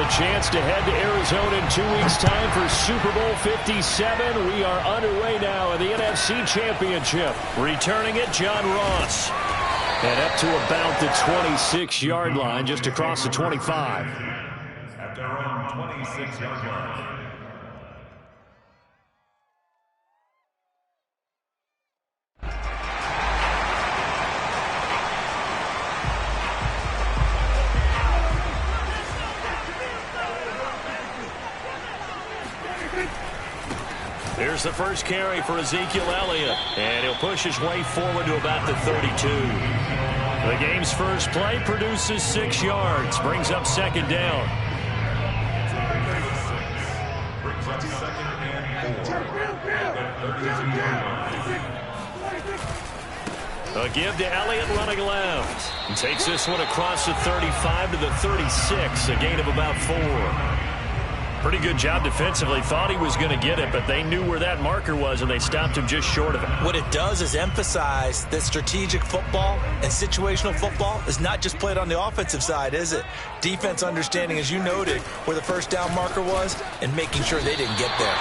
a chance to head to Arizona in 2 weeks' time for Super Bowl 57. We are underway now in the NFC Championship. Returning it, John Ross. And up to about the 26-yard line, just across the 25. At their own 26-yard line. Here's the first carry for Ezekiel Elliott, and he'll push his way forward to about the 32. The game's first play produces 6 yards, brings up second down. Brings up second and 4. A give to Elliott running left. He takes this one across the 35 to the 36, a gain of about 4. Pretty good job defensively. Thought he was going to get it, but they knew where that marker was, and they stopped him just short of it. What it does is emphasize that strategic football and situational football is not just played on the offensive side, is it? Defense understanding, as you noted, where the first down marker was and making sure they didn't get there.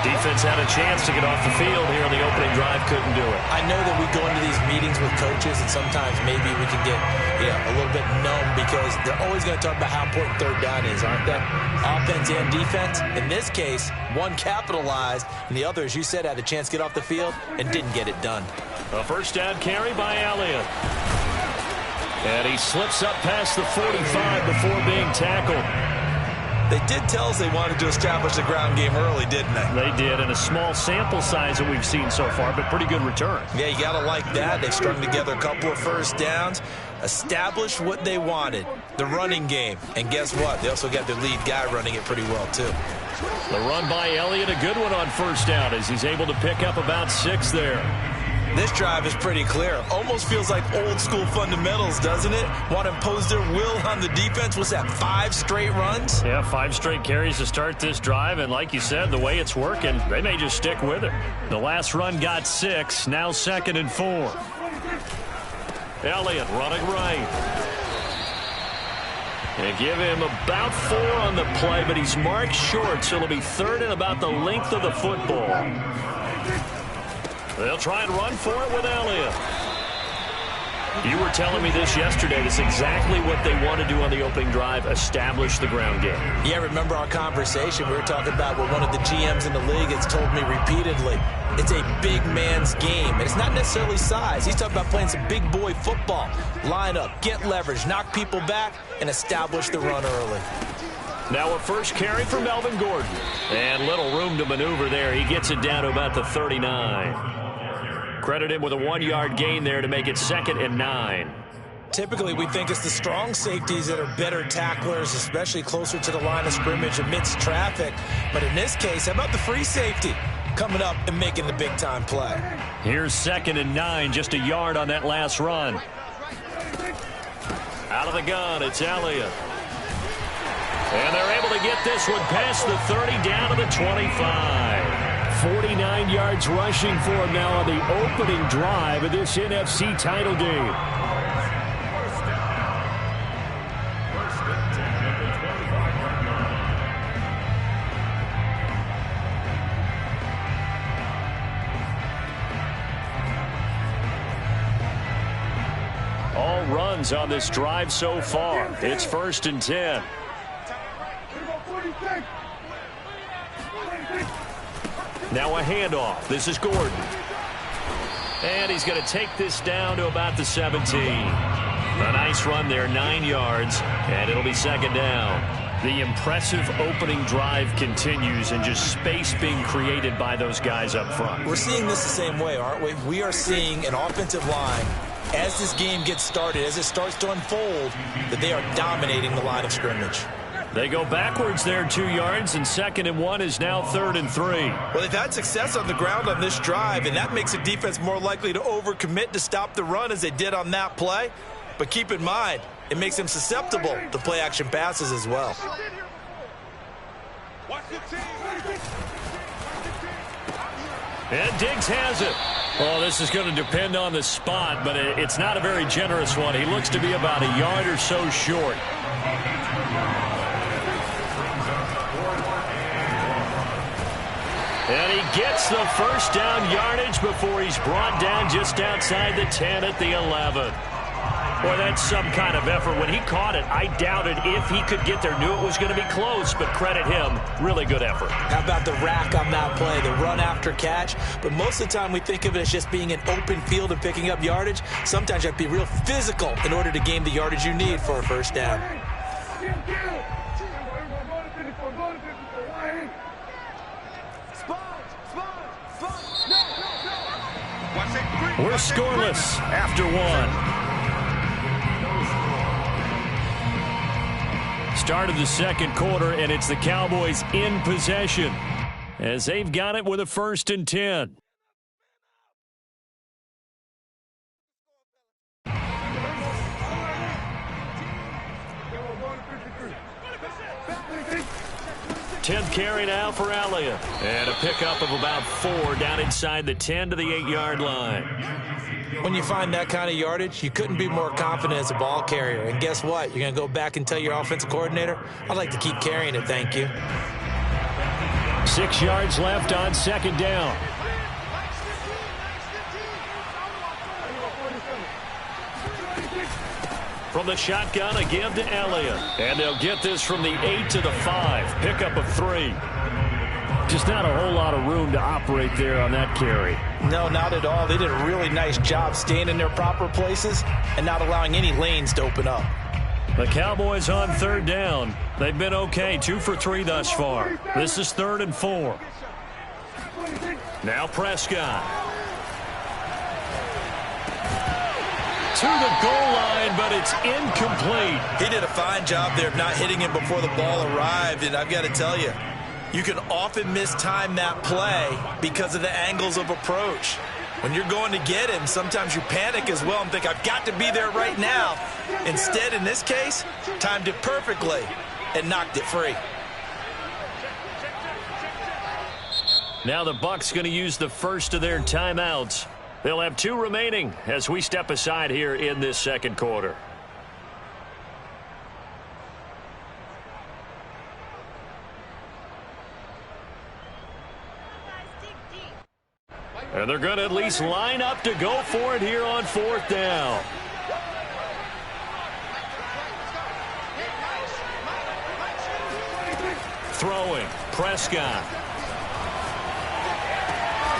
Defense had a chance to get off the field here on the opening drive, couldn't do it. I know that we go into these meetings with coaches, and sometimes maybe we can get a little bit numb because they're always going to talk about how important third down is, aren't they? Offense and defense. In this case, one capitalized, and the other, as you said, had a chance to get off the field and didn't get it done. A first down carry by Elliott. And he slips up past the 45 before being tackled. They did tell us they wanted to establish the ground game early, didn't they? They did, and a small sample size that we've seen so far, but pretty good return. Yeah, you got to like that. They strung together a couple of first downs, established what they wanted, the running game. And guess what? They also got their lead guy running it pretty well, too. The run by Elliott, a good one on first down as he's able to pick up about 6 there. This drive is pretty clear. Almost feels like old school fundamentals, doesn't it? Want to impose their will on the defense. What's that, 5 straight runs? Yeah, 5 straight carries to start this drive. And like you said, the way it's working, they may just stick with it. The last run got 6. Now 2nd and 4. Elliott running right. They give him about 4 on the play, but he's marked short, so it'll be 3rd and about the length of the football. They'll try and run for it with Elliott. You were telling me this yesterday. That's exactly what they want to do on the opening drive, establish the ground game. Yeah, remember our conversation. We were talking about what one of the GMs in the league has told me repeatedly. It's a big man's game, and it's not necessarily size. He's talking about playing some big boy football. Line up, get leverage, knock people back, and establish the run early. Now a first carry for Melvin Gordon. And little room to maneuver there. He gets it down to about the 39. Credit him with a 1-yard gain there to make it 2nd and 9. Typically, we think it's the strong safeties that are better tacklers, especially closer to the line of scrimmage amidst traffic. But in this case, how about the free safety coming up and making the big-time play? Here's 2nd and 9, just a yard on that last run. Out of the gun, it's Elliott. And they're able to get this one past the 30 down to the 25. 49 yards rushing for him now on the opening drive of this NFC title game. All runs on this drive so far. It's 1st and 10. Now a handoff. This is Gordon. And he's going to take this down to about the 17. A nice run there, 9 yards, and it'll be 2nd down. The impressive opening drive continues and just space being created by those guys up front. We're seeing this the same way, aren't we? We are seeing an offensive line, as this game gets started, as it starts to unfold, that they are dominating the line of scrimmage. They go backwards there 2 yards, and 2nd and 1 is now 3rd and 3. Well, they've had success on the ground on this drive, and that makes the defense more likely to overcommit to stop the run as they did on that play. But keep in mind, it makes them susceptible to play-action passes as well. And Diggs has it. Well, this is going to depend on the spot, but it's not a very generous one. He looks to be about a yard or so short. And he gets the first down yardage before he's brought down just outside the 10 at the 11. Boy, that's some kind of effort. When he caught it, I doubted if he could get there. Knew it was going to be close, but credit him. Really good effort. How about the rack on that play, the run after catch? But most of the time we think of it as just being an open field and picking up yardage. Sometimes you have to be real physical in order to gain the yardage you need for a first down. We're scoreless after one. Start of the second quarter, and it's the Cowboys in possession as they've got it with a 1st and 10. Tenth carry now for Elliott. And a pickup of about 4 down inside the 10 to the 8-yard line. When you find that kind of yardage, you couldn't be more confident as a ball carrier. And guess what? You're going to go back and tell your offensive coordinator, I'd like to keep carrying it, thank you. 6 yards left on 2nd down. From the shotgun, a give to Elliott. And they'll get this from the 8 to the 5. Pickup of 3. Just not a whole lot of room to operate there on that carry. No, not at all. They did a really nice job staying in their proper places and not allowing any lanes to open up. The Cowboys on 3rd down. They've been okay, 2 for 3 thus far. This is 3rd and 4. Now Prescott. To the goal line, but it's incomplete. He did a fine job there of not hitting him before the ball arrived, and I've got to tell you, you can often mistime that play because of the angles of approach. When you're going to get him, sometimes you panic as well and think, I've got to be there right now. Instead, in this case, timed it perfectly and knocked it free. Now the Bucs going to use the first of their timeouts. They'll have 2 remaining as we step aside here in this second quarter. And they're going to at least line up to go for it here on 4th down. Throwing, Prescott.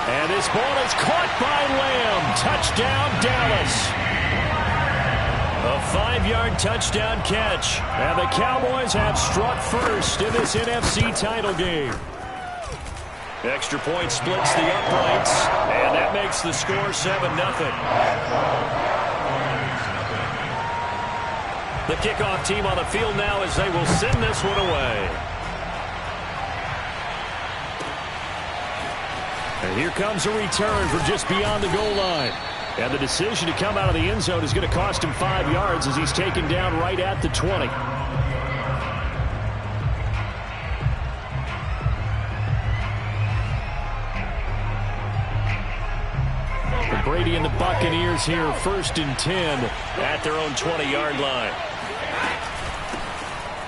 And this ball is caught by Lamb. Touchdown, Dallas. A 5-yard touchdown catch. And the Cowboys have struck first in this NFC title game. Extra point splits the uprights, and that makes the score 7-0. The kickoff team on the field now as they will send this one away. And here comes a return from just beyond the goal line. And the decision to come out of the end zone is going to cost him 5 yards as he's taken down right at the 20. Brady and the Buccaneers here, 1st and 10 at their own 20-yard line.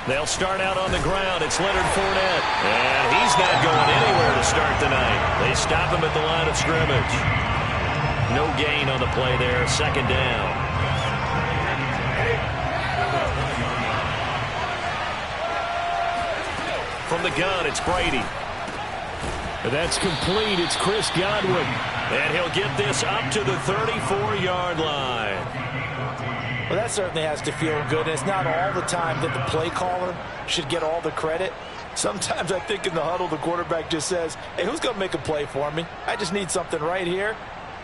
They'll start out on the ground. It's Leonard Fournette. And he's not going anywhere to start the night. They stop him at the line of scrimmage. No gain on the play there. 2nd down. From the gun, it's Brady. That's complete. It's Chris Godwin. And he'll get this up to the 34-yard line. Well, that certainly has to feel good. And it's not all the time that the play caller should get all the credit. Sometimes I think in the huddle, the quarterback just says, hey, who's going to make a play for me? I just need something right here.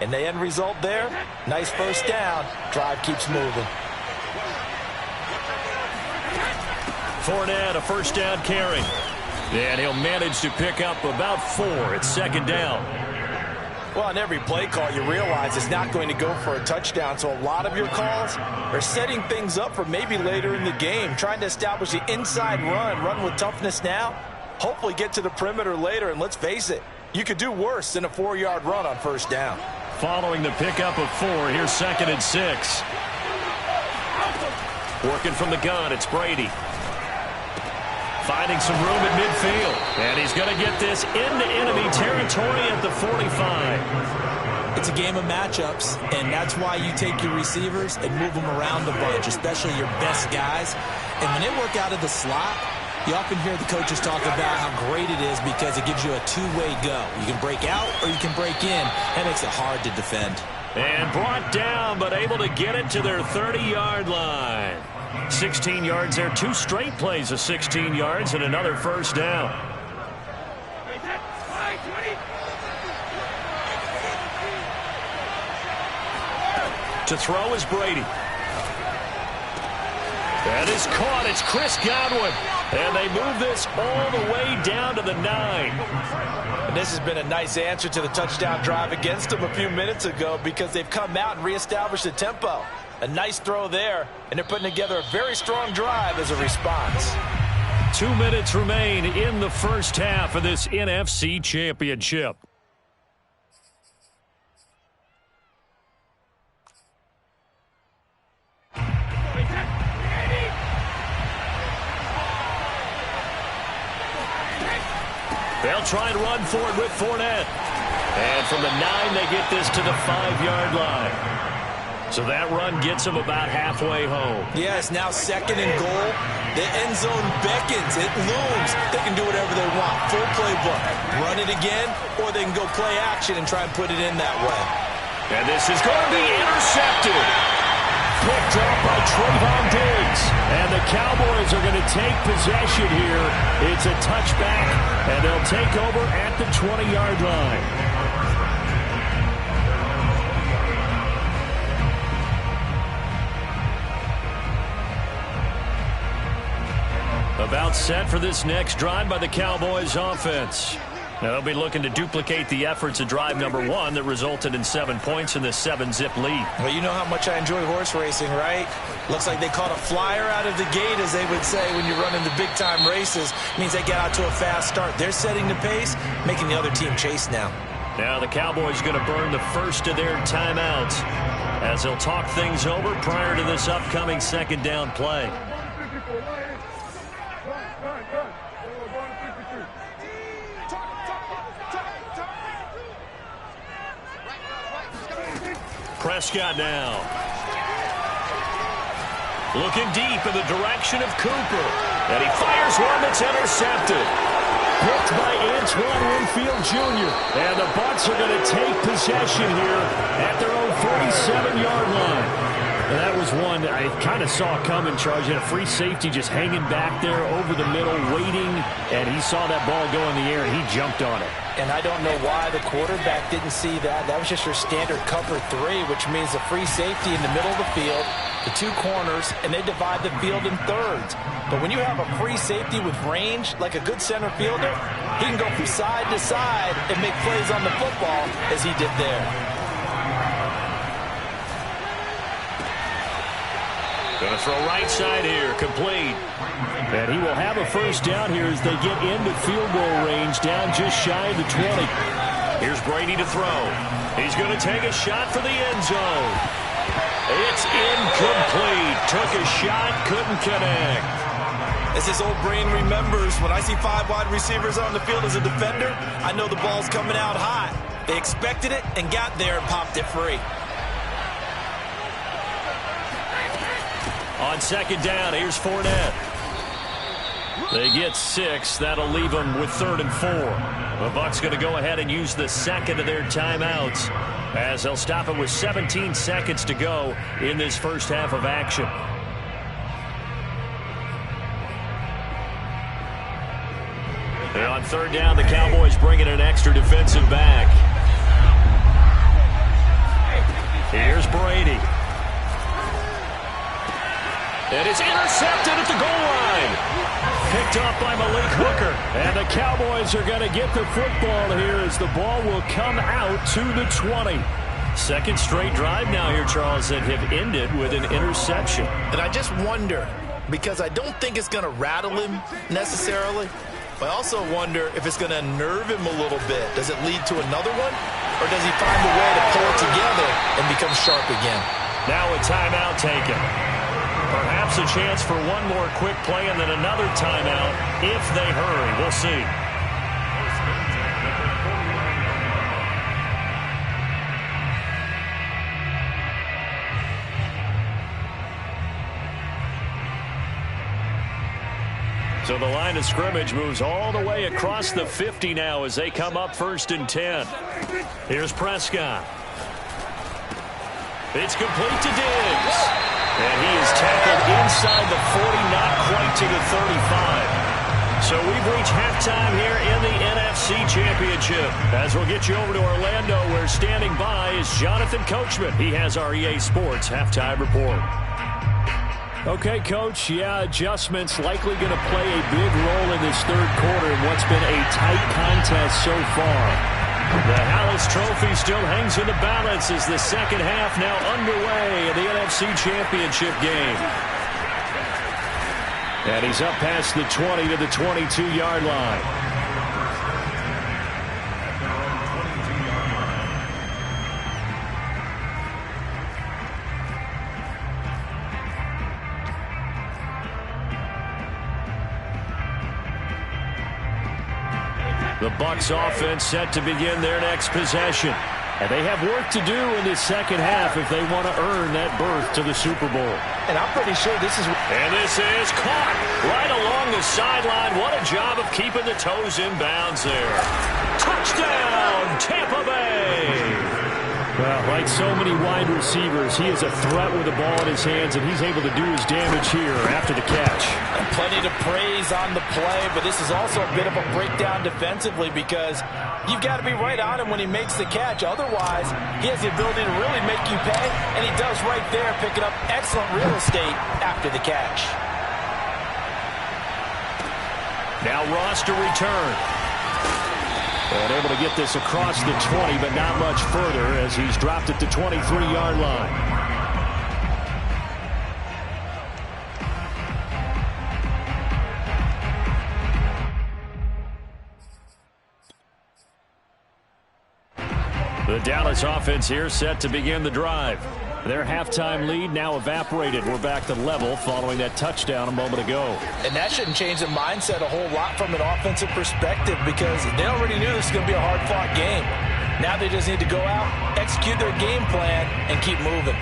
And the end result there, nice first down. Drive keeps moving. Fournette, a first down carry. And he'll manage to pick up about 4. It's 2nd down. Well, on every play call, you realize it's not going to go for a touchdown. So a lot of your calls are setting things up for maybe later in the game, trying to establish the inside run with toughness now, hopefully get to the perimeter later. And let's face it, you could do worse than a 4-yard run on first down. Following the pickup of 4, here's 2nd and 6. finding some room at midfield. And he's going to get this into enemy territory at the 45. It's a game of matchups, and that's why you take your receivers and move them around a bunch, especially your best guys. And when they work out of the slot, you often hear the coaches talk about how great it is because it gives you a two-way go. You can break out or you can break in. That makes it hard to defend. And brought down, but able to get it to their 30-yard line. 16 yards there, 2 straight plays of 16 yards and another first down. To throw is Brady. That is caught. It's Chris Godwin. And they move this all the way down to the 9. And this has been a nice answer to the touchdown drive against them a few minutes ago because they've come out and reestablished the tempo. A nice throw there, and they're putting together a very strong drive as a response. 2 minutes remain in the first half of this NFC Championship. They'll try and run for it with Fournette. And from the 9, they get this to the 5-yard line. So that run gets them about halfway home. Yeah, it's now 2nd and goal. The end zone beckons. It looms. They can do whatever they want. Full playbook. Run it again, or they can go play action and try and put it in that way. And this is going to be intercepted. Picked up by Trayvon Diggs. And the Cowboys are going to take possession here. It's a touchback, and they'll take over at the 20-yard line. About set for this next drive by the Cowboys offense. Now they'll be looking to duplicate the efforts of drive number 1 that resulted in 7 points in this 7-zip lead. Well, you know how much I enjoy horse racing, right? Looks like they caught a flyer out of the gate, as they would say when you're running the big-time races. It means they get out to a fast start. They're setting the pace, making the other team chase now. Now the Cowboys going to burn the first of their timeouts as they'll talk things over prior to this upcoming 2nd down play. Prescott now. Looking deep in the direction of Cooper. And he fires one that's intercepted. Picked by Antoine Winfield Jr. And the Bucs are going to take possession here at their own 47-yard line. And that was one I kind of saw coming, Charles. You had a free safety just hanging back there over the middle, waiting, and he saw that ball go in the air, and he jumped on it. And I don't know why the quarterback didn't see that. That was just your standard cover 3, which means a free safety in the middle of the field, the 2 corners, and they divide the field in thirds. But when you have a free safety with range, like a good center fielder, he can go from side to side and make plays on the football as he did there. Going to throw right side here, complete. And he will have a first down here as they get into field goal range, down just shy of the 20. Here's Brady to throw. He's going to take a shot for the end zone. It's incomplete. Took a shot, couldn't connect. As this old brain remembers, when I see 5 wide receivers on the field as a defender, I know the ball's coming out hot. They expected it and got there and popped it free. On 2nd down, here's Fournette. They get 6. That'll leave them with 3rd and 4. The Bucs going to go ahead and use the 2nd of their timeouts as they'll stop it with 17 seconds to go in this first half of action. And on 3rd down, the Cowboys bring in an extra defensive back. Here's Brady. And it's intercepted at the goal line. Picked up by Malik Hooker. And the Cowboys are going to get the football here as the ball will come out to the 20. 2nd straight drive now here, Charles, that have ended with an interception. And I just wonder, because I don't think it's going to rattle him necessarily, but I also wonder if it's going to unnerve him a little bit. Does it lead to another one? Or does he find a way to pull it together and become sharp again? Now a timeout taken. Perhaps a chance for one more quick play and then another timeout if they hurry. We'll see. So the line of scrimmage moves all the way across the 50 now as they come up 1st and 10. Here's Prescott. It's complete to Diggs. And he is tackled inside the 40, not quite to the 35. So we've reached halftime here in the NFC Championship. As we'll get you over to Orlando, where standing by is Jonathan Coachman. He has our EA Sports halftime report. Okay, Coach, adjustments likely going to play a big role in this third quarter in what's been a tight contest so far. The Hallis Trophy still hangs in the balance as the second half now underway in the NFC Championship game. And he's up past the 20 to the 22-yard line. The Bucs offense set to begin their next possession. And they have work to do in this second half if they want to earn that berth to the Super Bowl. And I'm pretty sure this is... And this is caught right along the sideline. What a job of keeping the toes in bounds there. Touchdown, Tampa Bay! Well, like so many wide receivers, he is a threat with the ball in his hands, and he's able to do his damage here after the catch. And plenty to praise on the play, but this is also a bit of a breakdown defensively because you've got to be right on him when he makes the catch. Otherwise, he has the ability to really make you pay, and he does right there, picking up excellent real estate after the catch. Now Ross to return. And able to get this across the 20, but not much further as he's dropped it to 23-yard line. The Dallas offense here set to begin the drive. Their halftime lead now evaporated. We're back to level following that touchdown a moment ago. And that shouldn't change the mindset a whole lot from an offensive perspective because they already knew this was going to be a hard-fought game. Now they just need to go out, execute their game plan, and keep moving.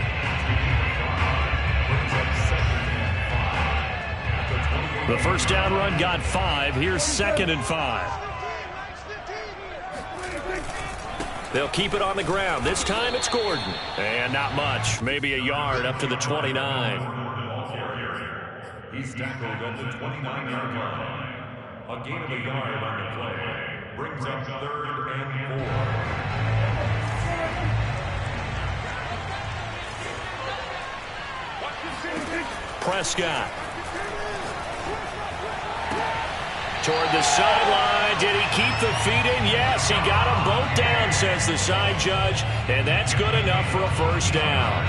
The first down run got 5. Here's 2nd and 5. They'll keep it on the ground. This time it's Gordon. And not much. Maybe a yard up to the 29. He's tackled at the 29-yard line. A gain of a yard on the play brings up 3rd and 4. Prescott. Toward the sideline. Did he keep the feet in? Yes, he got them both down, says the side judge. And that's good enough for a first down.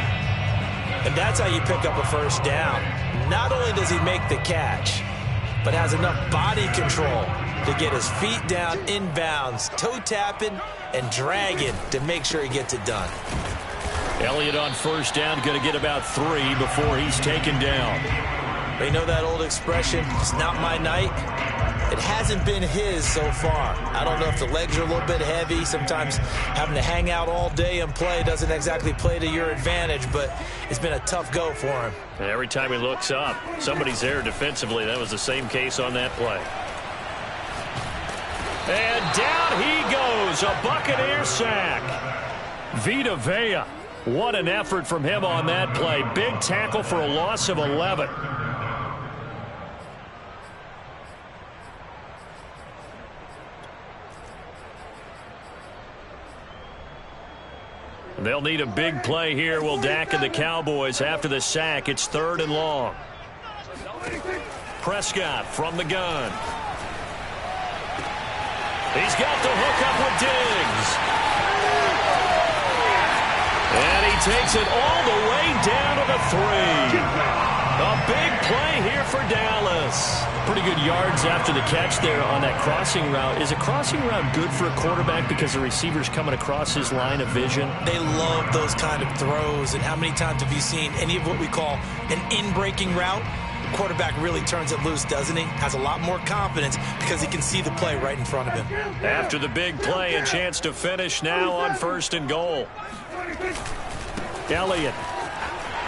And that's how you pick up a first down. Not only does he make the catch, but has enough body control to get his feet down inbounds, toe tapping and dragging to make sure he gets it done. Elliott on first down, going to get about 3 before he's taken down. They know that old expression, it's not my night. It hasn't been his so far. I don't know if the legs are a little bit heavy. Sometimes having to hang out all day and play doesn't exactly play to your advantage, but it's been a tough go for him. And every time he looks up, somebody's there defensively. That was the same case on that play. And down he goes, a Buccaneer sack. Vita Vea, what an effort from him on that play. Big tackle for a loss of 11. They'll need a big play here, will Dak and the Cowboys after the sack. It's 3rd and long. Prescott from the gun. He's got the hook up with Diggs. And he takes it all the way down to the 3. A big play here for Dallas. Pretty good yards after the catch there on that crossing route. Is a crossing route good for a quarterback because the receiver's coming across his line of vision? They love those kind of throws. And how many times have you seen any of what we call an in-breaking route? Quarterback really turns it loose, doesn't he? Has a lot more confidence because he can see the play right in front of him. After the big play, a chance to finish now on 1st and goal. Elliott.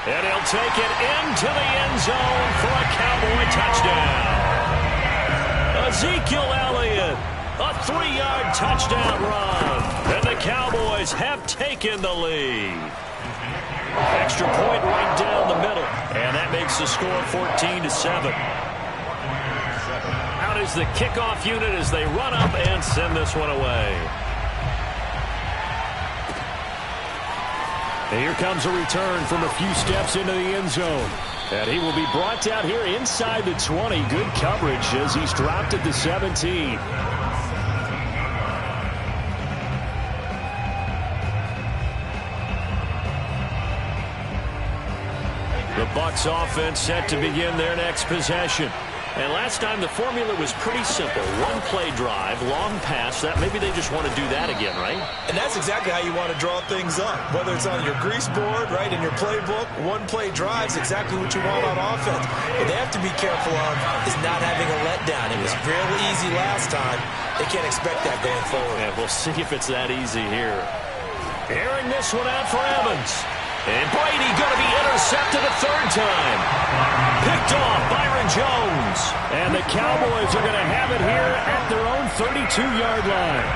And he'll take it into the end zone for a Cowboy touchdown. Ezekiel Elliott, a 3-yard touchdown run. And the Cowboys have taken the lead. Extra point right down the middle. And that makes the score 14-7. Out is the kickoff unit as they run up and send this one away. And here comes a return from a few steps into the end zone. And he will be brought down here inside the 20. Good coverage as he's dropped at the 17. The Bucs offense set to begin their next possession. And last time the formula was pretty simple. One-play drive, long pass. That maybe they just want to do that again, right? And that's exactly how you want to draw things up. Whether it's on your grease board, right, in your playbook, one-play drive's exactly what you want on offense. What they have to be careful of is not having a letdown. It was real easy last time. They can't expect that going forward. Yeah, we'll see if it's that easy here. Airing this one out for Evans. And Brady going to be intercepted a 3rd time. Picked off Byron Jones. And the Cowboys are going to have it here at their own 32-yard line.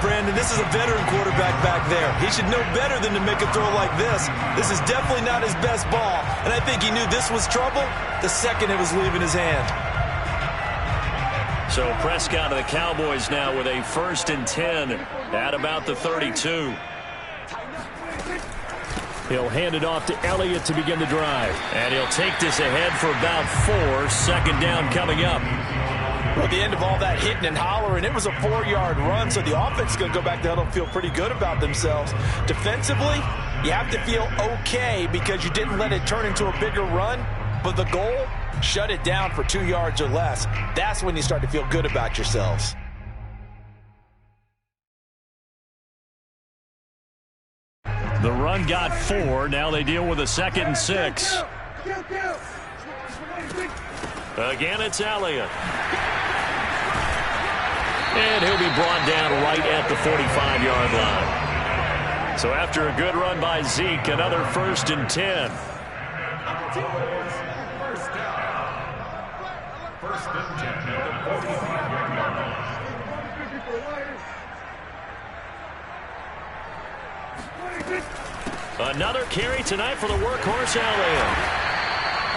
Brandon, this is a veteran quarterback back there. He should know better than to make a throw like this. This is definitely not his best ball. And I think he knew this was trouble the second it was leaving his hand. So Prescott of the Cowboys now with a 1st and 10 at about the 32. He'll hand it off to Elliott to begin the drive. And he'll take this ahead for about 4. 2nd down coming up. Well, at the end of all that hitting and hollering, it was a 4-yard run, so the offense is going to go back to huddle and feel pretty good about themselves. Defensively, you have to feel okay because you didn't let it turn into a bigger run, but the goal, shut it down for 2 yards or less. That's when you start to feel good about yourselves. The run got 4. Now they deal with a 2nd and 6. Again, it's Elliott. And he'll be brought down right at the 45-yard line. So after a good run by Zeke, another 1st and 10. First and 10 at the 45-yard line. Another carry tonight for the workhorse Elliott.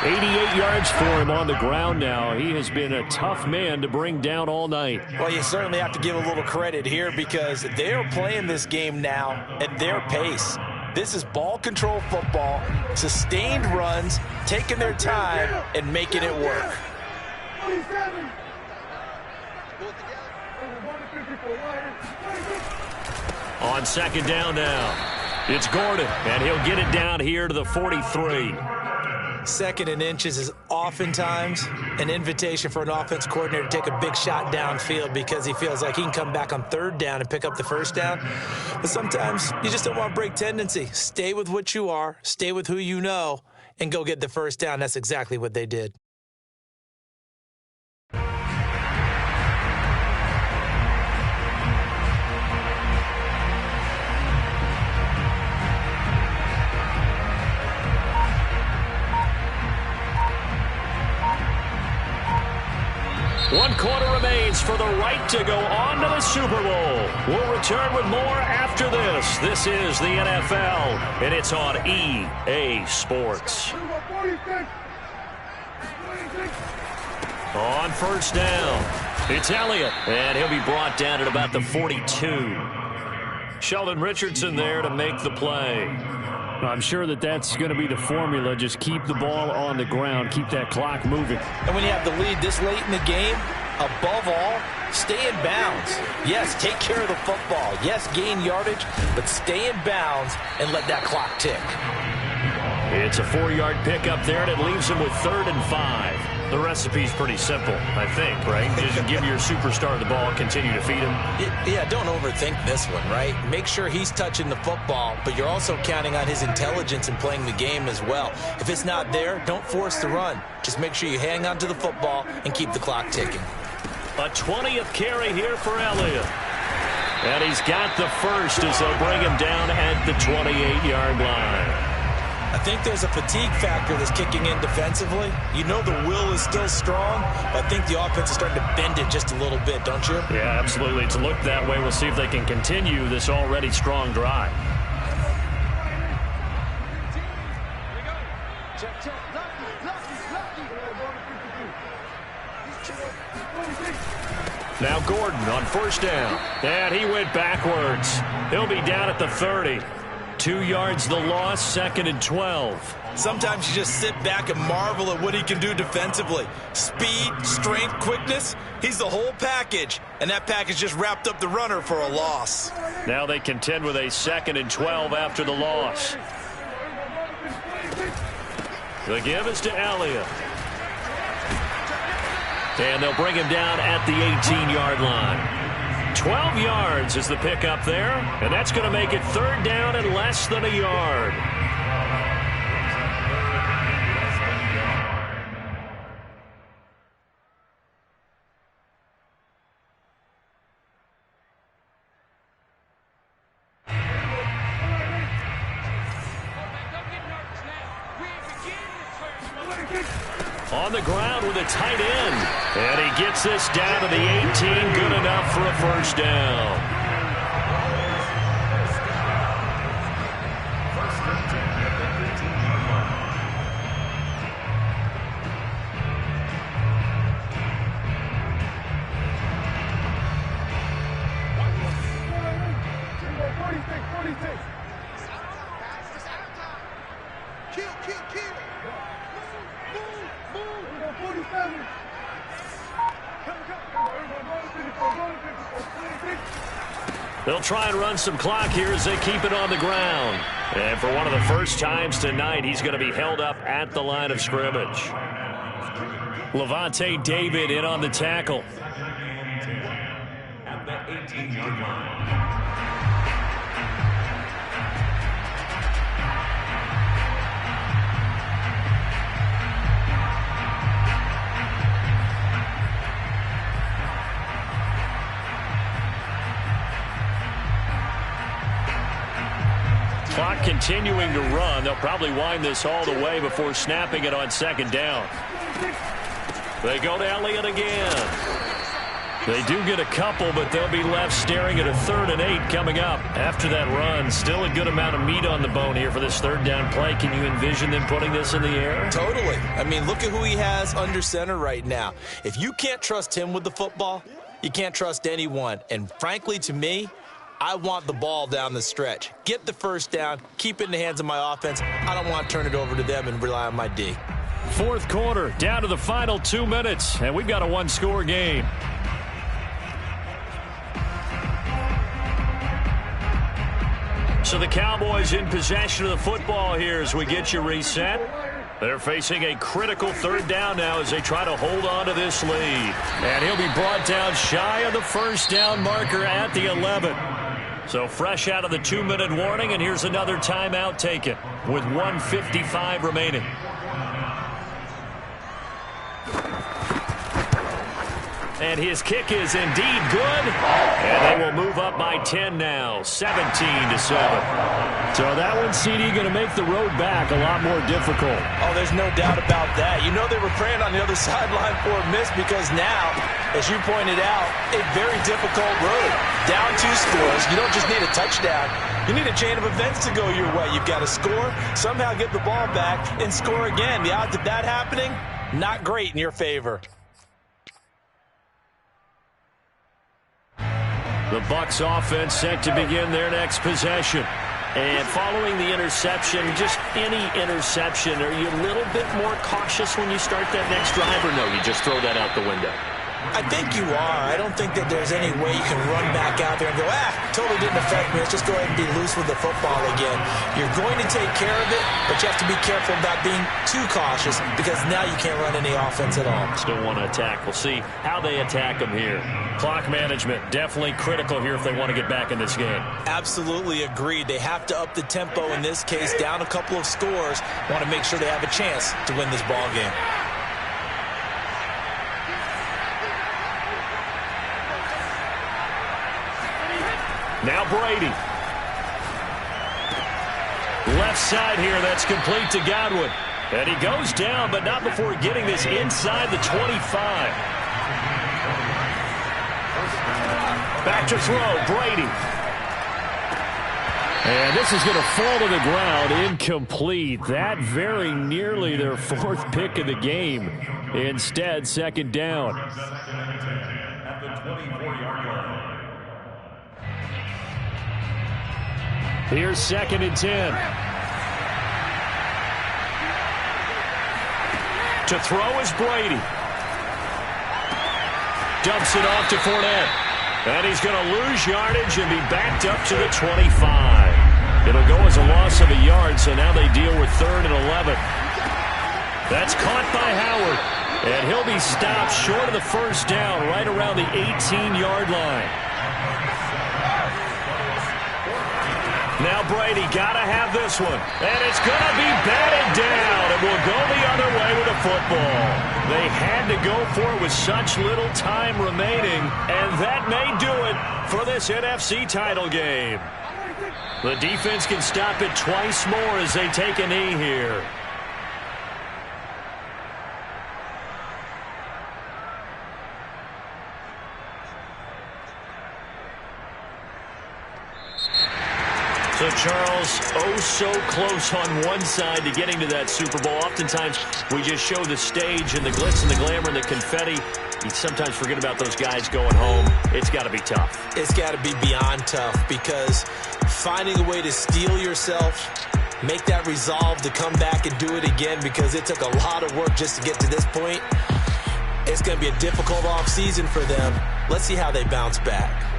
88 yards for him on the ground now. He has been a tough man to bring down all night. Well, you certainly have to give a little credit here because they're playing this game now at their pace. This is ball control football, sustained runs, taking their time, and making it work. On 2nd down now. It's Gordon, and he'll get it down here to the 43. 2nd and inches is oftentimes an invitation for an offense coordinator to take a big shot downfield because he feels like he can come back on 3rd down and pick up the 1st down. But sometimes you just don't want to break tendency. Stay with what you are, stay with who you know, and go get the 1st down. That's exactly what they did. One quarter remains for the right to go on to the Super Bowl. We'll return with more after this. This is the NFL, and it's on EA Sports. On 1st down, it's Elliott, and he'll be brought down at about the 42. Sheldon Richardson there to make the play. I'm sure that's going to be the formula. Just keep the ball on the ground. Keep that clock moving. And when you have the lead this late in the game, above all, stay in bounds. Yes, take care of the football. Yes, gain yardage, but stay in bounds and let that clock tick. It's a 4-yard pickup there, and it leaves him with 3rd and 5. The recipe's pretty simple, I think, right? Just give your superstar the ball, continue to feed him. Yeah, don't overthink this one, right? Make sure he's touching the football, but you're also counting on his intelligence in playing the game as well. If it's not there, don't force the run. Just make sure you hang on to the football and keep the clock ticking. A 20th carry here for Elliott. And he's got the first as they'll bring him down at the 28-yard line. I think there's a fatigue factor that's kicking in defensively. You know the will is still strong, but I think the offense is starting to bend it just a little bit, don't you? Yeah, absolutely. It's looked that way. We'll see if they can continue this already strong drive. Now Gordon on first down. And he went backwards. He'll be down at the 30. 2 yards the loss, 2nd and 12. Sometimes you just sit back and marvel at what he can do defensively. Speed, strength, quickness, he's the whole package. And that package just wrapped up the runner for a loss. Now they contend with a 2nd and 12 after the loss. The give is to Elliott. And they'll bring him down at the 18-yard line. 12 yards is the pickup there, and that's going to make it 3rd down and less than a yard. On the ground with a tight end. And he gets this down to the 18. Good enough for a first down. They'll try and run some clock here as they keep it on the ground. And for one of the first times tonight, he's going to be held up at the line of scrimmage. Levante David in on the tackle. At the 18-yard line. Clock continuing to run. They'll probably wind this all the way before snapping it on 2nd down. They go to Elliott again. They do get a couple, but they'll be left staring at a 3rd and 8 coming up after that run. Still a good amount of meat on the bone here for this 3rd down play. Can you envision them putting this in the air? Totally. I mean, look at who he has under center right now. If you can't trust him with the football, you can't trust anyone. And frankly, to me, I want the ball down the stretch. Get the first down, keep it in the hands of my offense. I don't want to turn it over to them and rely on my D. 4th quarter, down to the final 2 minutes, and we've got a 1-score game. So the Cowboys in possession of the football here as we get you reset. They're facing a critical 3rd down now as they try to hold on to this lead. And he'll be brought down shy of the first down marker at the 11. So fresh out of the 2-minute warning, and here's another timeout taken with 1:55 remaining. And his kick is indeed good. And they will move up by 10 now, 17-7. So that one, CD, going to make the road back a lot more difficult. Oh, there's no doubt about that. You know they were praying on the other sideline for a miss because now, as you pointed out, a very difficult road. Down 2 scores. You don't just need a touchdown. You need a chain of events to go your way. You've got to score, somehow get the ball back, and score again. The odds of that happening, not great in your favor. The Bucs offense set to begin their next possession. And following the interception, just any interception, are you a little bit more cautious when you start that next drive, or no, you just throw that out the window? I think you are. I don't think that there's any way you can run back out there and go, totally didn't affect me. Let's just go ahead and be loose with the football again. You're going to take care of it, but you have to be careful about being too cautious because now you can't run any offense at all. Still want to attack. We'll see how they attack them here. Clock management, definitely critical here if they want to get back in this game. Absolutely agreed. They have to up the tempo in this case, down a couple of scores. Want to make sure they have a chance to win this ball game. Now Brady. Left side here, that's complete to Godwin. And he goes down, but not before getting this inside the 25. Back to throw, Brady. And this is going to fall to the ground, incomplete. That very nearly their fourth pick of the game. Instead, second down. At the 24-yard line. Here's second and 10. To throw is Brady. Dumps it off to Fournette. And he's going to lose yardage and be backed up to the 25. It'll go as a loss of a yard, so now they deal with 3rd and 11. That's caught by Howard. And he'll be stopped short of the first down right around the 18-yard line. Now Brady got to have this one. And it's going to be batted down. It will go the other way with the football. They had to go for it with such little time remaining. And that may do it for this NFC title game. The defense can stop it twice more as they take a knee here. So, Charles, oh so close on one side to getting to that Super Bowl. Oftentimes, we just show the stage and the glitz and the glamour and the confetti. You sometimes forget about those guys going home. It's got to be tough. It's got to be beyond tough because finding a way to steel yourself, make that resolve to come back and do it again because it took a lot of work just to get to this point. It's going to be a difficult offseason for them. Let's see how they bounce back.